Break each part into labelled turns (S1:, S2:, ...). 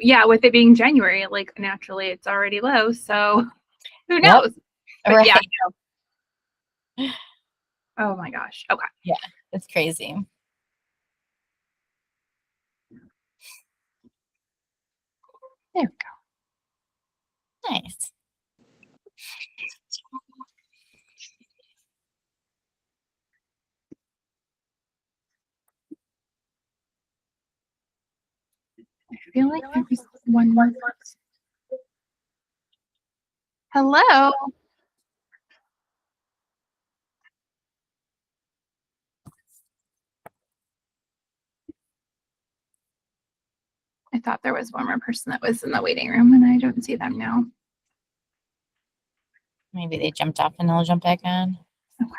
S1: yeah, with it being January, like naturally it's already low. So who
S2: Yep.
S1: knows? But
S2: Right.
S1: yeah. Oh my gosh. Okay.
S2: Yeah, it's crazy.
S1: There we go.
S2: Nice.
S1: I feel like there was one more. Hello. I thought there was one more person that was in the waiting room and I don't see them now.
S2: Maybe they jumped off and they'll jump back on.
S1: Okay.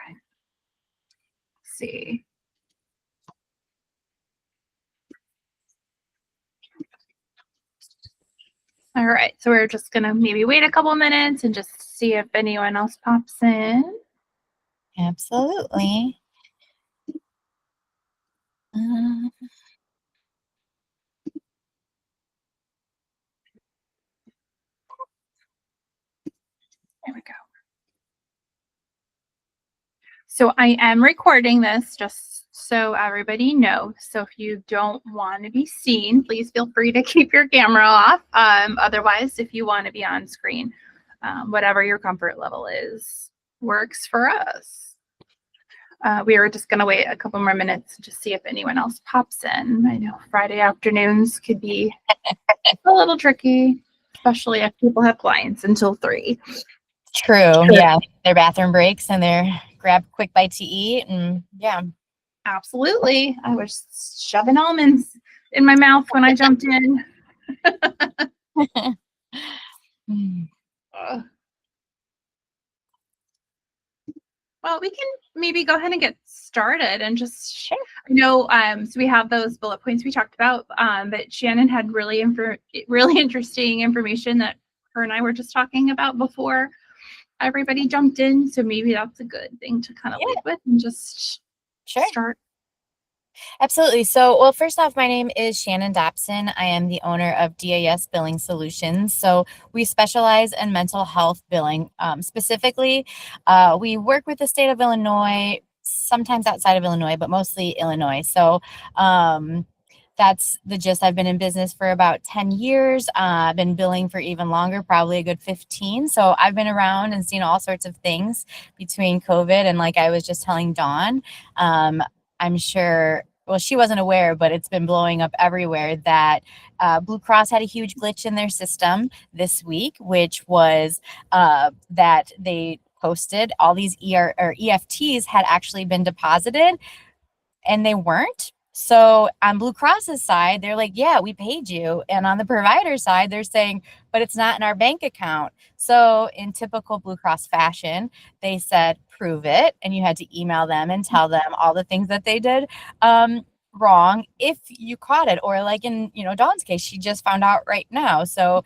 S1: Let's see. All right. So we're just going to maybe wait a couple minutes and just see if anyone else pops in.
S2: Absolutely.
S1: There we go. So I am recording this just so everybody knows. So if you don't want to be seen, please feel free to keep your camera off. Otherwise, if you want to be on screen, whatever your comfort level is, works for us. We are just going to wait a couple more minutes to see if anyone else pops in. I know Friday afternoons could be a little tricky, especially if people have clients until 3.
S2: True. Yeah. Their bathroom breaks and they're grab quick bites to eat. And yeah.
S1: Absolutely. I was shoving almonds in my mouth when I jumped in. Well, we can maybe go ahead and get started and just
S2: Sure.
S1: so we have those bullet points we talked about, but Shannon had really interesting information that her and I were just talking about before everybody jumped in. So maybe that's a good thing to kind of lead with and just start.
S2: Absolutely. So, well, first off, my name is Shannon Dobson. I am the owner of DAS Billing Solutions. So we specialize in mental health billing. Specifically, we work with the state of Illinois, sometimes outside of Illinois, but mostly Illinois. So that's the gist. I've been in business for about 10 years. I've been billing for even longer, probably a good 15. So I've been around and seen all sorts of things between COVID and, like I was just telling Dawn, I'm sure, well, she wasn't aware, but it's been blowing up everywhere that Blue Cross had a huge glitch in their system this week, which was that they posted all these EFTs had actually been deposited and they weren't. So on Blue Cross's side, they're like, yeah, we paid you. And on the provider side, they're saying, but it's not in our bank account. So in typical Blue Cross fashion, they said, prove it. And you had to email them and tell them all the things that they did wrong if you caught it. Or like in, Dawn's case, she just found out right now. So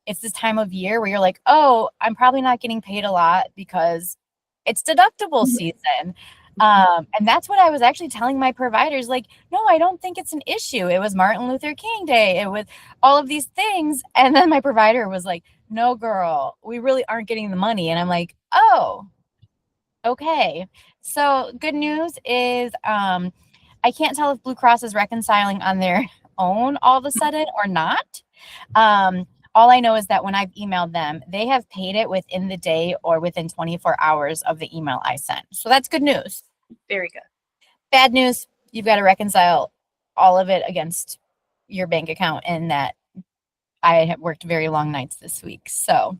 S2: it's this time of year where you're like, oh, I'm probably not getting paid a lot because it's deductible season. And that's what I was actually telling my providers, like, no, I don't think it's an issue. It was Martin Luther King Day. It was all of these things. And then my provider was like, no, girl, we really aren't getting the money. And I'm like, oh, okay. So good news is I can't tell if Blue Cross is reconciling on their own all of a sudden or not. All I know is that when I've emailed them, they have paid it within the day or within 24 hours of the email I sent. So that's good news.
S1: Very good.
S2: Bad news, you've got to reconcile all of it against your bank account, and that I have worked very long nights this week. So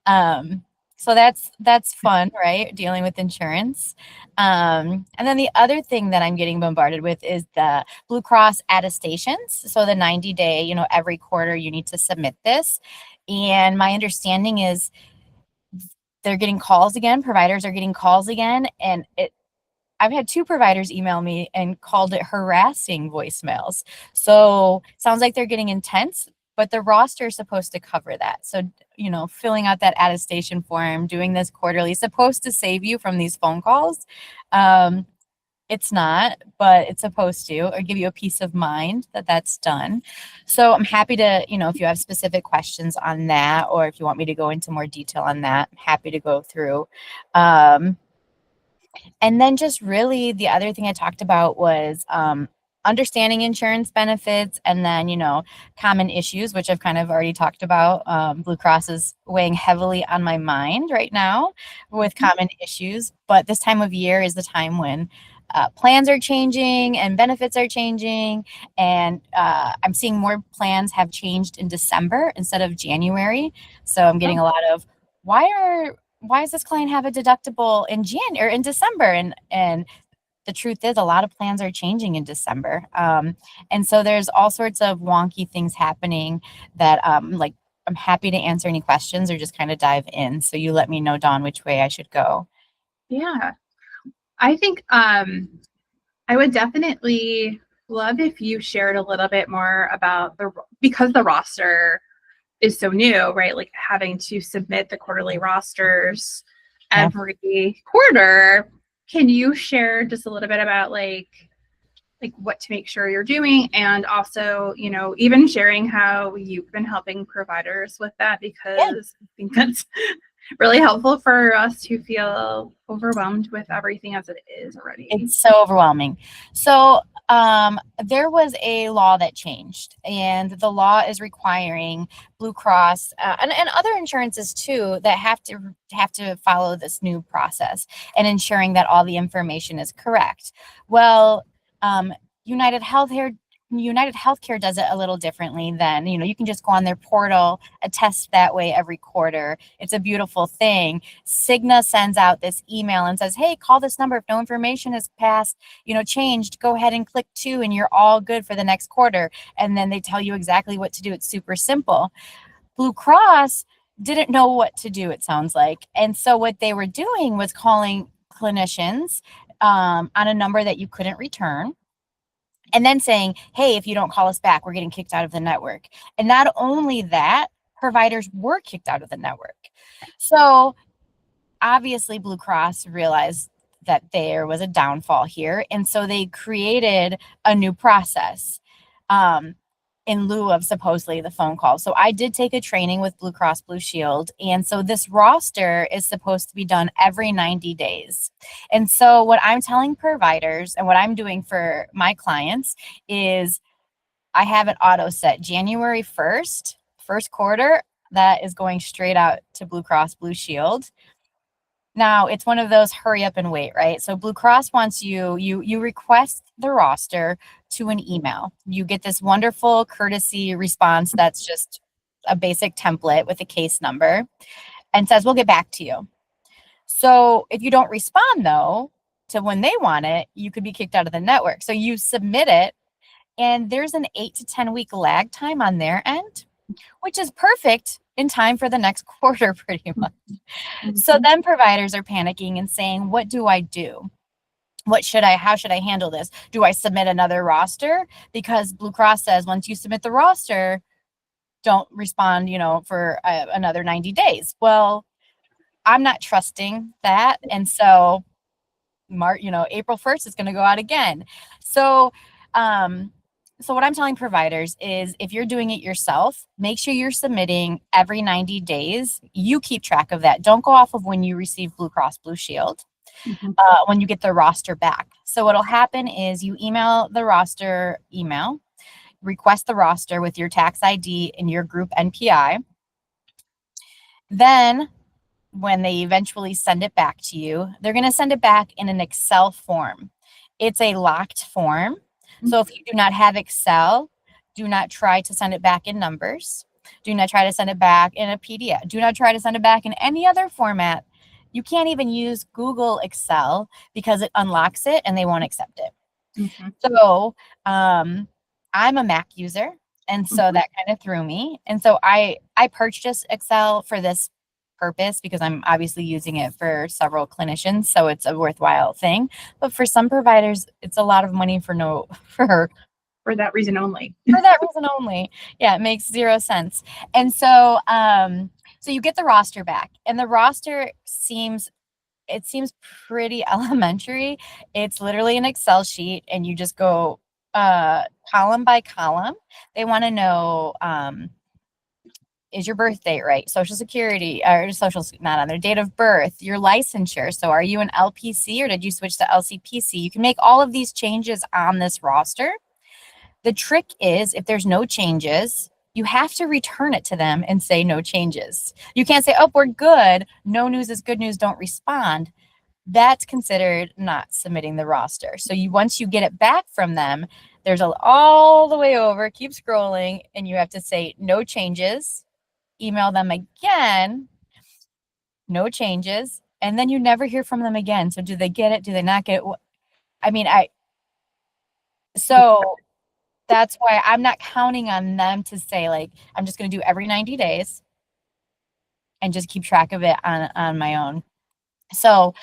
S2: that's fun, right? Dealing with insurance. And then the other thing that I'm getting bombarded with is the Blue Cross attestations. So the 90-day, every quarter you need to submit this. And my understanding is they're getting calls again. Providers are getting calls again. And I've had 2 providers email me and called it harassing voicemails. So sounds like they're getting intense, but the roster is supposed to cover that. So, filling out that attestation form, doing this quarterly, is supposed to save you from these phone calls. It's not, but it's supposed to, or give you a peace of mind that that's done. So I'm happy to, if you have specific questions on that, or if you want me to go into more detail on that, I'm happy to go through. And then just really the other thing I talked about was understanding insurance benefits, and then, common issues, which I've kind of already talked about. Blue Cross is weighing heavily on my mind right now with common issues, but this time of year is the time when plans are changing and benefits are changing. And I'm seeing more plans have changed in December instead of January. So I'm getting a lot of, why does this client have a deductible in Jan or in December? And the truth is, a lot of plans are changing in December. And so there's all sorts of wonky things happening that like, I'm happy to answer any questions or just kind of dive in. So you let me know, Dawn, which way I should go.
S1: Yeah. I think I would definitely love if you shared a little bit more about because the roster is so new, right? Like having to submit the quarterly rosters every quarter. Can you share just a little bit about like what to make sure you're doing, and also, even sharing how you've been helping providers with that, because I think that's really helpful for us to feel overwhelmed with everything as it is already.
S2: It's so overwhelming. So there was a law that changed, and the law is requiring Blue Cross and other insurances too that have to follow this new process and ensuring that all the information is correct. Well, United Healthcare does it a little differently than, you can just go on their portal, attest that way every quarter. It's a beautiful thing. Cigna sends out this email and says, hey, call this number. If no information is changed, go ahead and click 2 and you're all good for the next quarter. And then they tell you exactly what to do. It's super simple. Blue Cross didn't know what to do, it sounds like. And so what they were doing was calling clinicians on a number that you couldn't return, and then saying, hey, if you don't call us back, we're getting kicked out of the network. And not only that, providers were kicked out of the network. So obviously Blue Cross realized that there was a downfall here. And so they created a new process in lieu of supposedly the phone call. So I did take a training with Blue Cross Blue Shield. And so this roster is supposed to be done every 90 days. And so what I'm telling providers and what I'm doing for my clients is I have it auto set January 1st, first quarter, that is going straight out to Blue Cross Blue Shield. Now it's one of those hurry up and wait, right? So Blue Cross wants you request the roster to an email. You get this wonderful courtesy response that's just a basic template with a case number and says, we'll get back to you. So if you don't respond though to when they want it, you could be kicked out of the network. So you submit it, and there's an 8 to 10 week lag time on their end, which is perfect in time for the next quarter, pretty much. Mm-hmm. So then providers are panicking and saying, what do I do? How should I handle this? Do I submit another roster? Because Blue Cross says, once you submit the roster, don't respond, for another 90 days. Well, I'm not trusting that. And so April 1st is going to go out again. So what I'm telling providers is, if you're doing it yourself, make sure you're submitting every 90 days. You keep track of that. Don't go off of when you receive Blue Cross Blue Shield, when you get the roster back. So what'll happen is you email the roster email, request the roster with your tax ID and your group NPI. Then when they eventually send it back to you, they're going to send it back in an Excel form. It's a locked form. So if you do not have Excel, do not try to send it back in numbers. Do not try to send it back in a PDF. Do not try to send it back in any other format. You can't even use Google Excel because it unlocks it and they won't accept it. Mm-hmm. So I'm a Mac user, and so that kind of threw me. And so I purchased Excel for this purpose because I'm obviously using it for several clinicians, so it's a worthwhile thing. But for some providers, it's a lot of money for
S1: that reason only.
S2: For that reason only. Yeah, it makes zero sense. And so so you get the roster back, and the roster seems it seems pretty elementary. It's literally an Excel sheet, and you just go column by column. They want to know, is your birth date right? Social security, or social, not on their date of birth, your licensure. So are you an LPC or did you switch to LCPC? You can make all of these changes on this roster. The trick is, if there's no changes, you have to return it to them and say no changes. You can't say, oh, we're good. No news is good news. Don't respond. That's considered not submitting the roster. So once you get it back from them, there's all the way over, keep scrolling, and you have to say no changes, email them again, no changes, and then you never hear from them again. So do they get it? Do they not get it? I mean, so that's why I'm not counting on them to say, like, I'm just going to do every 90 days and just keep track of it on my own. So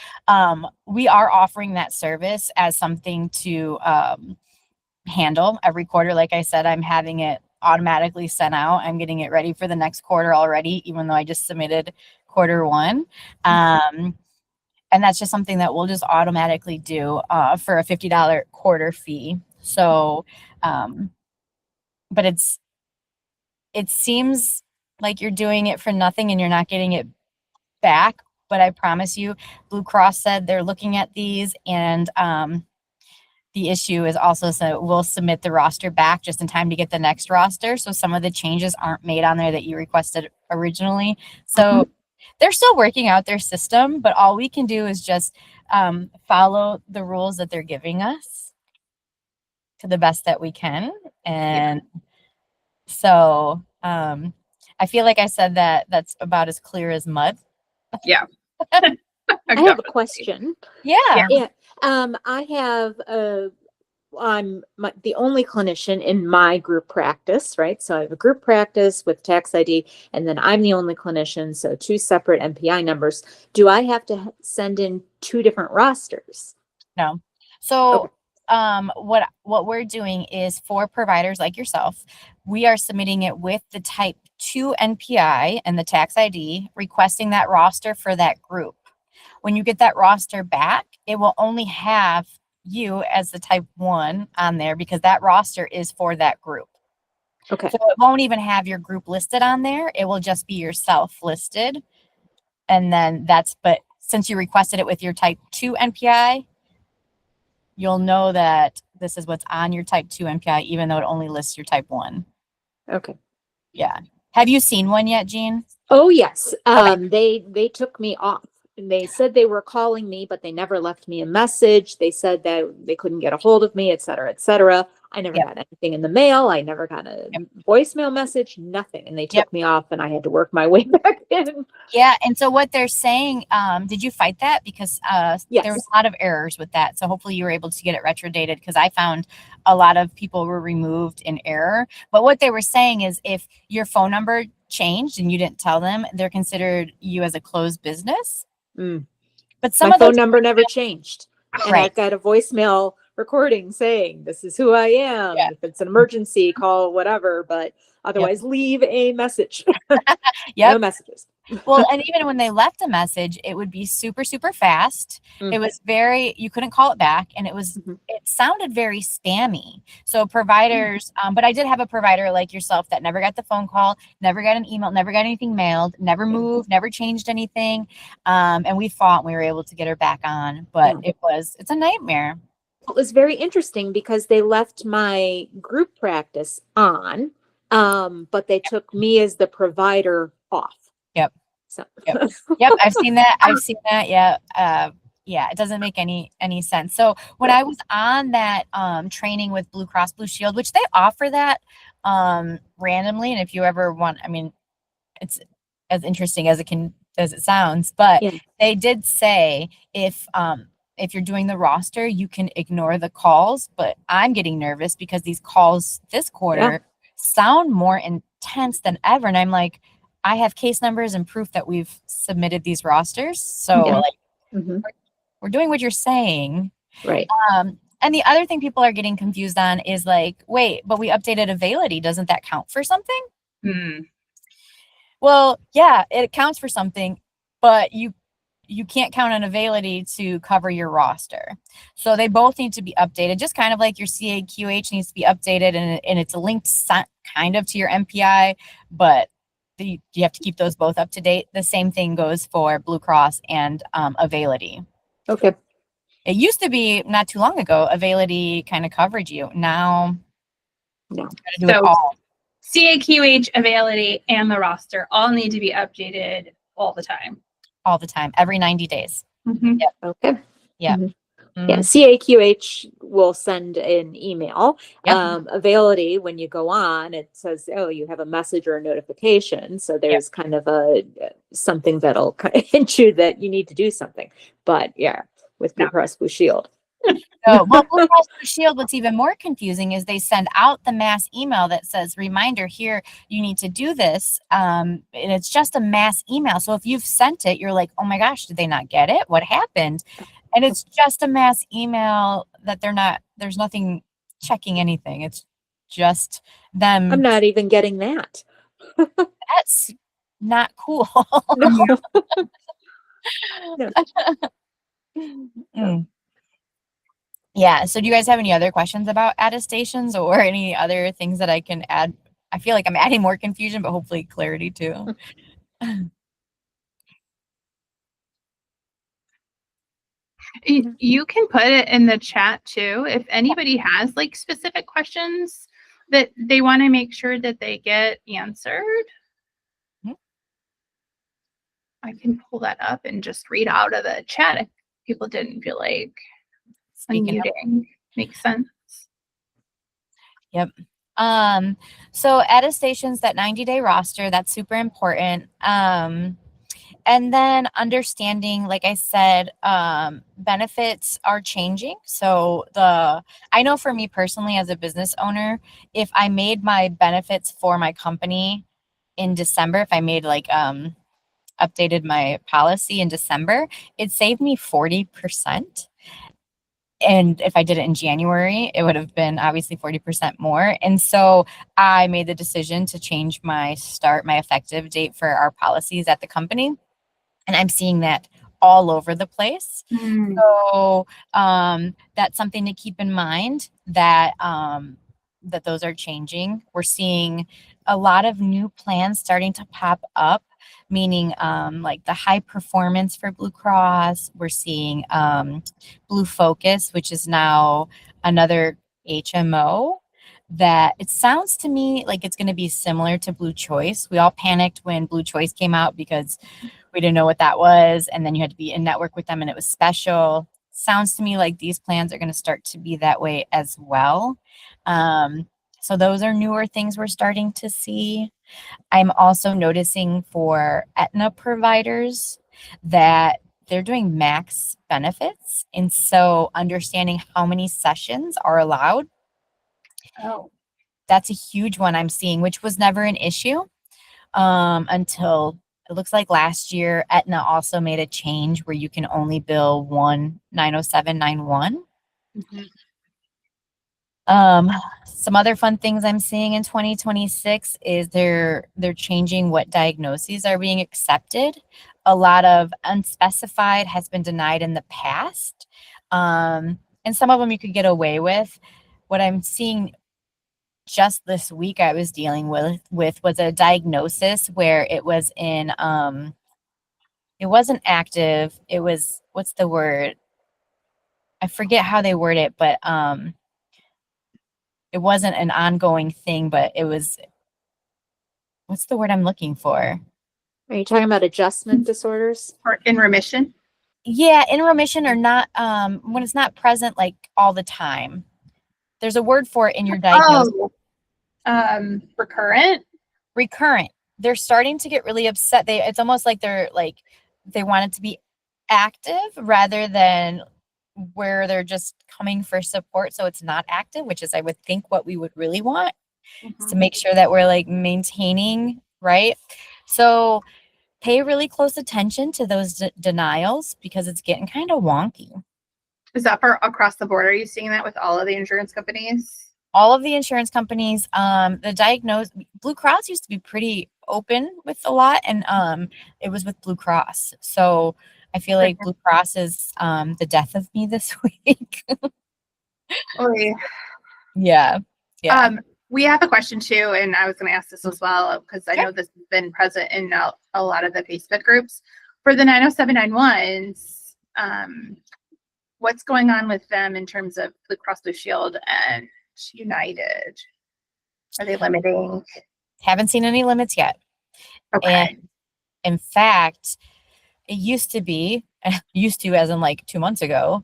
S2: we are offering that service as something to handle every quarter. Like I said, I'm having it automatically sent out. I'm getting it ready for the next quarter already, even though I just submitted quarter one. And that's just something that we'll just automatically do for a $50 quarter fee. So, but it seems like you're doing it for nothing and you're not getting it back. But I promise you, Blue Cross said they're looking at these, and the issue is also, so we'll submit the roster back just in time to get the next roster. So some of the changes aren't made on there that you requested originally. So they're still working out their system, but all we can do is just follow the rules that they're giving us to the best that we can. And so I feel like I said that's about as clear as mud.
S1: Yeah.
S3: I have a question.
S2: Yeah.
S3: I have I'm the only clinician in my group practice, right? So I have a group practice with tax ID, and then I'm the only clinician. So 2 separate MPI numbers. Do I have to send in 2 different rosters?
S2: No. So
S3: Okay.
S2: what we're doing is, for providers like yourself, we are submitting it with the type 2 NPI and the tax ID, requesting that roster for that group. When you get that roster back, it will only have you as the type 1 on there, because that roster is for that group.
S3: Okay.
S2: So it won't even have your group listed on there. It will just be yourself listed. And then but since you requested it with your type 2 NPI, you'll know that this is what's on your type 2 NPI, even though it only lists your type 1.
S3: Okay.
S2: Yeah. Have you seen one yet, Jean?
S3: Oh, yes.
S2: Okay.
S3: They took me off. And they said they were calling me, but they never left me a message. They said that they couldn't get a hold of me, et cetera, et cetera. I never
S2: Yep.
S3: got anything in the mail. I never got a voicemail message, nothing. And they took me off, and I had to work my way back in.
S2: Yeah. And so what they're saying, did you fight that? Because
S3: Yes.
S2: there was a lot of errors with that. So hopefully you were able to get it retrodated, because I found a lot of people were removed in error. But what they were saying is, if your phone number changed and you didn't tell them, they're considered you as a closed business. But some
S3: My
S2: of
S3: phone
S2: those
S3: number never changed. And
S2: Right.
S3: I've got a voicemail recording saying, this is who I am.
S2: Yeah.
S3: If it's an emergency, call whatever, but otherwise leave a message.
S2: Yep.
S3: No messages.
S2: Well, and even when they left a message, it would be super, super fast. It was you couldn't call it back, and it sounded very spammy. So providers, but I did have a provider like yourself that never got the phone call, never got an email, never got anything mailed, never moved, never changed anything. And we fought, and we were able to get her back on, but it's a nightmare.
S3: It was very interesting because they left my group practice on, but they took me as the provider off.
S2: Yep.
S3: So.
S2: Yep. I've seen that. Yeah. Yeah. It doesn't make any sense. So when I was on that training with Blue Cross Blue Shield, which they offer that randomly, and if you ever want, I mean, it's as interesting as it sounds, but they did say, if you're doing the roster, you can ignore the calls. But I'm getting nervous because these calls this quarter sound more intense than ever. And I'm like, I have case numbers and proof that we've submitted these rosters. So we're doing what you're saying.
S3: Right.
S2: And the other thing people are getting confused on is like, wait, but we updated Availity. Doesn't that count for something? Well, yeah, it counts for something, but you can't count on Availity to cover your roster. So they both need to be updated, just kind of like your CAQH needs to be updated, and it's linked kind of to your MPI, but you have to keep those both up to date. The same thing goes for Blue Cross and Availity.
S3: Okay.
S2: It used to be not too long ago, Availity kind of covered you. Now,
S3: No.
S2: gotta do it all.
S1: CAQH, Availity, and the roster all need to be updated all the time.
S2: All the time, every 90 days.
S1: Mm-hmm.
S2: Yep.
S3: Okay.
S2: Yeah.
S3: Mhm.
S2: Mhm.
S3: Yeah, CAQH will send an email.
S2: Yep.
S3: Availity, when you go on, it says, oh, you have a message or a notification. So there's kind of a something that'll kind of hint you that you need to do something. But yeah, with Blue
S1: No.
S3: Cross Blue Shield.
S2: So, well, Blue Cross Blue Shield, what's even more confusing is they send out the mass email that says, reminder here, you need to do this. And it's just a mass email. So if you've sent it, you're like, oh my gosh, did they not get it? What happened? And it's just a mass email that there's nothing checking anything. It's just them.
S3: I'm not even getting that.
S2: That's not cool.
S3: No.
S2: Mm. Yeah. So do you guys have any other questions about attestations or any other things that I can add? I feel like I'm adding more confusion, but hopefully clarity too.
S1: You can put it in the chat too. If anybody has like specific questions that they want to make sure that they get answered, I can pull that up and just read out of the chat if people didn't feel like unmuting. Makes sense.
S2: Yep. So attestations, that 90-day roster, that's super important. And then understanding, like I said, benefits are changing. So I know for me personally as a business owner, if I made my benefits for my company in December, if I made like updated my policy in December, it saved me 40%. And if I did it in January, it would have been obviously 40% more. And so I made the decision to change my effective date for our policies at the company. And I'm seeing that all over the place. So that's something to keep in mind, that that those are changing. We're seeing a lot of new plans starting to pop up, meaning like the high performance for Blue Cross. We're seeing Blue Focus, which is now another HMO that it sounds to me like it's going to be similar to Blue Choice. We all panicked when Blue Choice came out because we didn't know what that was. And then you had to be in network with them and it was special. Sounds to me like these plans are going to start to be that way as well. So those are newer things we're starting to see. I'm also noticing for Aetna providers that they're doing max benefits. And so understanding how many sessions are allowed.
S1: Oh,
S2: That's a huge one I'm seeing, which was never an issue until it looks like last year. Aetna also made a change where you can only bill one 90791. Some other fun things I'm seeing in 2026 is they're changing what diagnoses are being accepted. A lot of unspecified has been denied in the past, and some of them you could get away with. What I'm seeing just this week I was dealing with was a diagnosis where it was in it wasn't active, it was, what's the word, I forget how they word it, but it wasn't an ongoing thing, but it was, what's the word I'm looking for?
S3: Are you talking about adjustment disorders?
S1: or in remission.
S2: Yeah, in remission or not, when it's not present like all the time. There's a word for it in your diagnosis.
S1: Recurrent.
S2: Recurrent. They're starting to get really upset. It's almost like they want it to be active rather than where they're just coming for support. So it's not active, which is I would think what we would really want is to make sure that we're like maintaining, right? So pay really close attention to those denials because it's getting kind of wonky.
S1: Is that for across the board? Are you seeing that with all of the insurance companies?
S2: All of the insurance companies, Blue Cross used to be pretty open with a lot, and it was with Blue Cross. So I feel like Blue Cross is the death of me this week.
S1: Oh, yeah.
S2: Yeah. Yeah.
S1: We have a question too, and I was going to ask this as well because I
S2: Sure.
S1: know this has been present in a lot of the Facebook groups for the 90791s. What's going on with them in terms of Blue Cross Blue Shield and United? Are they limiting?
S2: Haven't seen any limits yet.
S1: Okay.
S2: And in fact, it used to as in like 2 months ago,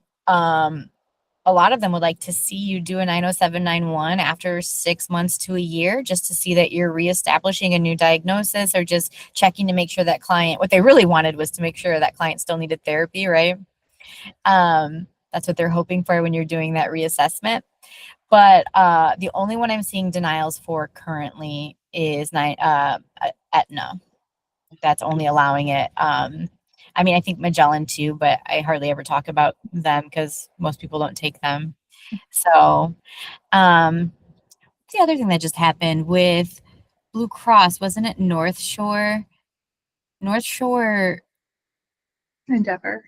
S2: a lot of them would like to see you do a 90791 after 6 months to a year, just to see that you're reestablishing a new diagnosis or just checking to make sure that client, what they really wanted was to make sure that client still needed therapy, right? That's what they're hoping for when you're doing that reassessment. But the only one I'm seeing denials for currently is Aetna. That's only allowing it. I mean, I think Magellan too, but I hardly ever talk about them because most people don't take them. So, the other thing that just happened with Blue Cross, wasn't it North Shore? North Shore,
S1: Endeavor.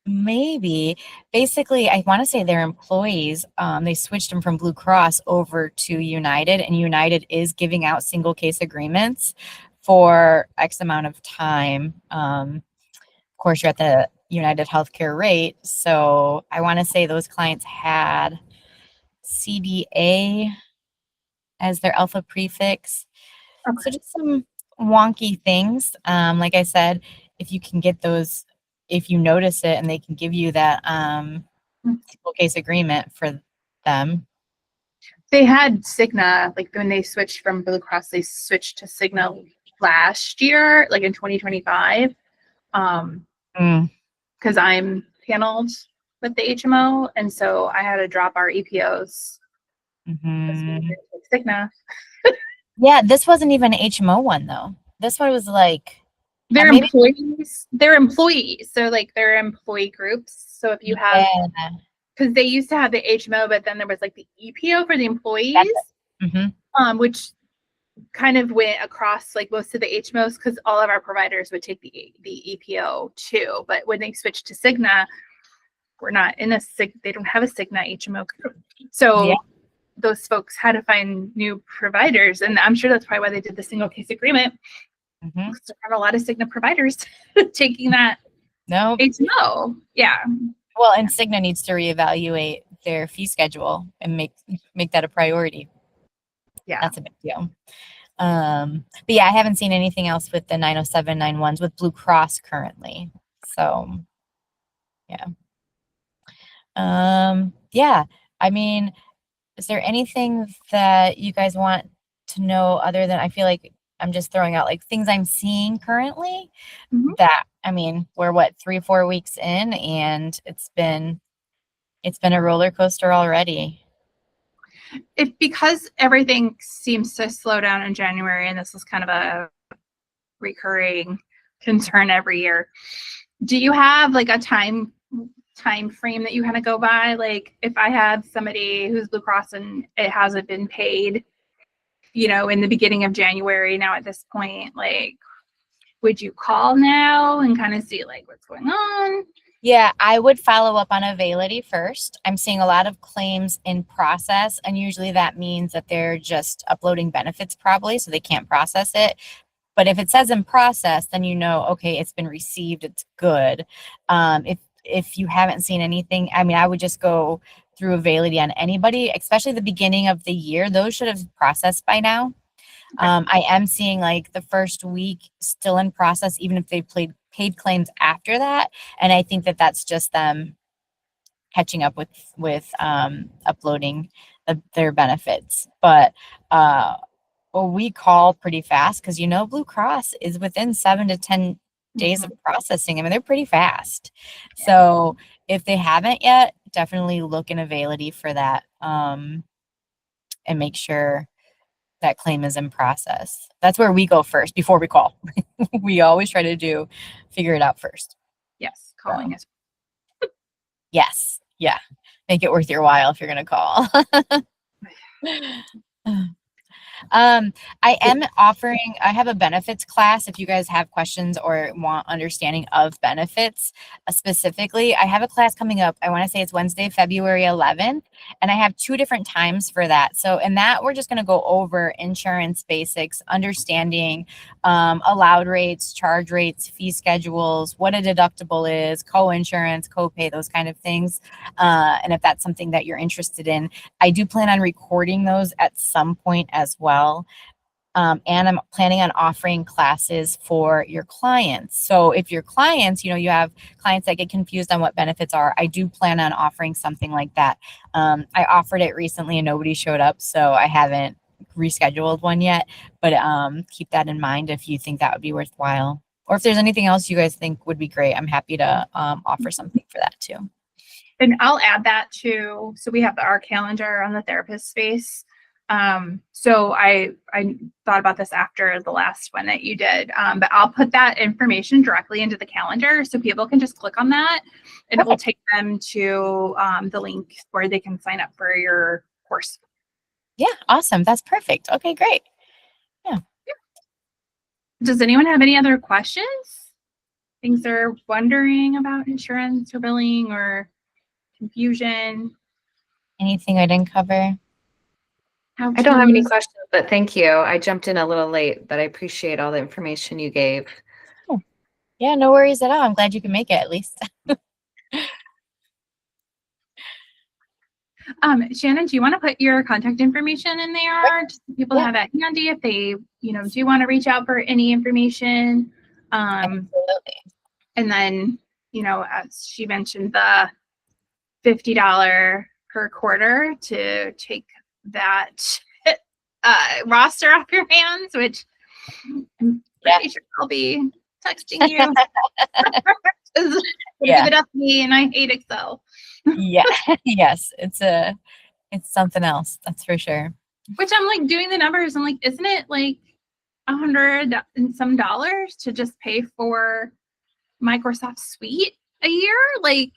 S2: maybe. Basically, I want to say their employees, they switched them from Blue Cross over to United, and United is giving out single case agreements for X amount of time. Of course, you're at the United Healthcare rate. So I want to say those clients had CDA as their alpha prefix.
S1: Okay.
S2: So just some wonky things. Like I said, if you can get those, if you notice it and they can give you that single case agreement for them.
S1: They had Cigna, like when they switched from Blue Cross, they switched to Cigna last year, like in 2025. Because I'm paneled with the HMO, and so I had to drop our EPOs. Cigna.
S2: Yeah, this wasn't even an HMO one though. This one was like
S1: They're employees. They're employees. So like they're employee groups. So if you have, because they used to have the HMO, but then there was like the EPO for the employees, which kind of went across like most of the HMOs because all of our providers would take the EPO too. But when they switched to Cigna, we're not in they don't have a Cigna HMO group. So those folks had to find new providers. And I'm sure that's probably why they did the single case agreement. There are a lot of Cigna providers taking that HMO. Yeah.
S2: Well, and Cigna needs to reevaluate their fee schedule and make that a priority.
S1: Yeah.
S2: That's a big deal. But yeah, I haven't seen anything else with the 90791s with Blue Cross currently. So yeah. Yeah. I mean, is there anything that you guys want to know other than, I feel like I'm just throwing out like things I'm seeing currently that, I mean, we're 3-4 weeks in and it's been a roller coaster already.
S1: Because everything seems to slow down in January, and this is kind of a recurring concern every year. Do you have like a time frame that you kind of go by? Like if I have somebody who's Blue Cross and it hasn't been paid, in the beginning of January, now at this point, like, would you call now and kind of see like what's going on?
S2: Yeah, I would follow up on availability first. I'm seeing a lot of claims in process, and usually that means that they're just uploading benefits probably, so they can't process it. But if it says in process, then okay, it's been received, it's good. If you haven't seen anything, I mean, I would just go through availability on anybody, especially the beginning of the year. Those should have processed by now. I am seeing like the first week still in process, even if they paid claims after that. And I think that that's just them catching up with uploading their benefits. But we call pretty fast because Blue Cross is within 7 to 10 days of processing. I mean, they're pretty fast. So if they haven't yet, definitely look in availability for that and make sure that claim is in process. That's where we go first before we call. We always try to figure it out first.
S1: Yes, calling is.
S2: Yes, yeah. Make it worth your while if you're going to call. I am offering, I have a benefits class if you guys have questions or want understanding of benefits specifically. I have a class coming up. I want to say it's Wednesday, February 11th, and I have 2 different times for that. So in that, we're just going to go over insurance basics, understanding allowed rates, charge rates, fee schedules, what a deductible is, co-insurance, co-pay, those kind of things. And if that's something that you're interested in, I do plan on recording those at some point as well. And I'm planning on offering classes for your clients. So if your clients, you have clients that get confused on what benefits are, I do plan on offering something like that. I offered it recently and nobody showed up, so I haven't rescheduled one yet, but keep that in mind if you think that would be worthwhile. Or if there's anything else you guys think would be great, I'm happy to offer something for that too.
S1: And I'll add that too. So we have our calendar on the therapist space. So I thought about this after the last one that you did, but I'll put that information directly into the calendar so people can just click on that and it will take them to the link where they can sign up for your course.
S2: Yeah, awesome. That's perfect. Okay, great. Yeah.
S1: Does anyone have any other questions? Things they're wondering about insurance or billing or confusion?
S2: Anything I didn't cover?
S4: I don't have any questions, but thank you. I jumped in a little late, but I appreciate all the information you gave.
S2: Oh. Yeah, no worries at all. I'm glad you can make it at least.
S1: Shannon, do you want to put your contact information in there? Just so people have that handy if they, do want to reach out for any information.
S2: Absolutely.
S1: And then, as she mentioned, the $50 per quarter to take that roster off your hands, which I'm pretty sure I'll be texting you. Give it up to me, and I hate Excel.
S2: Yeah. Yes, it's something else, that's for sure.
S1: Which I'm like doing the numbers. I'm like, isn't it like $100 and some dollars to just pay for Microsoft Suite a year? Like,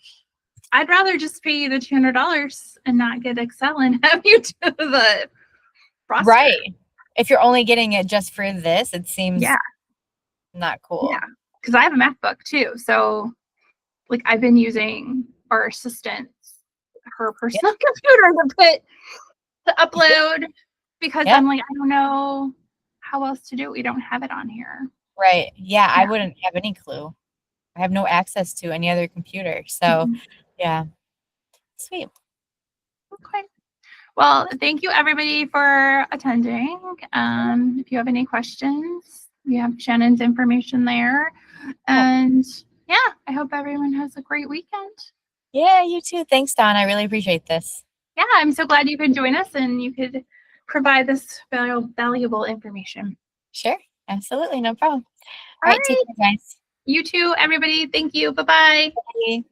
S1: I'd rather just pay you the $200 and not get Excel and have you do the roster.
S2: Right. If you're only getting it just for this, it seems not cool.
S1: Yeah, because I have a MacBook too. So, like, I've been using our assistant's, her personal computer to upload because I'm like, I don't know how else to do it. We don't have it on here.
S2: Right. Yeah, I wouldn't have any clue. I have no access to any other computer. So, yeah. Sweet.
S1: Okay. Well, thank you everybody for attending. If you have any questions, we have Shannon's information there. And I hope everyone has a great weekend.
S2: Yeah, you too. Thanks, Dawn. I really appreciate this.
S1: Yeah, I'm so glad you could join us and you could provide this valuable information.
S2: Sure. Absolutely. No problem. All right. Take care, guys.
S1: You too, everybody. Thank you. Bye-bye.
S2: Bye.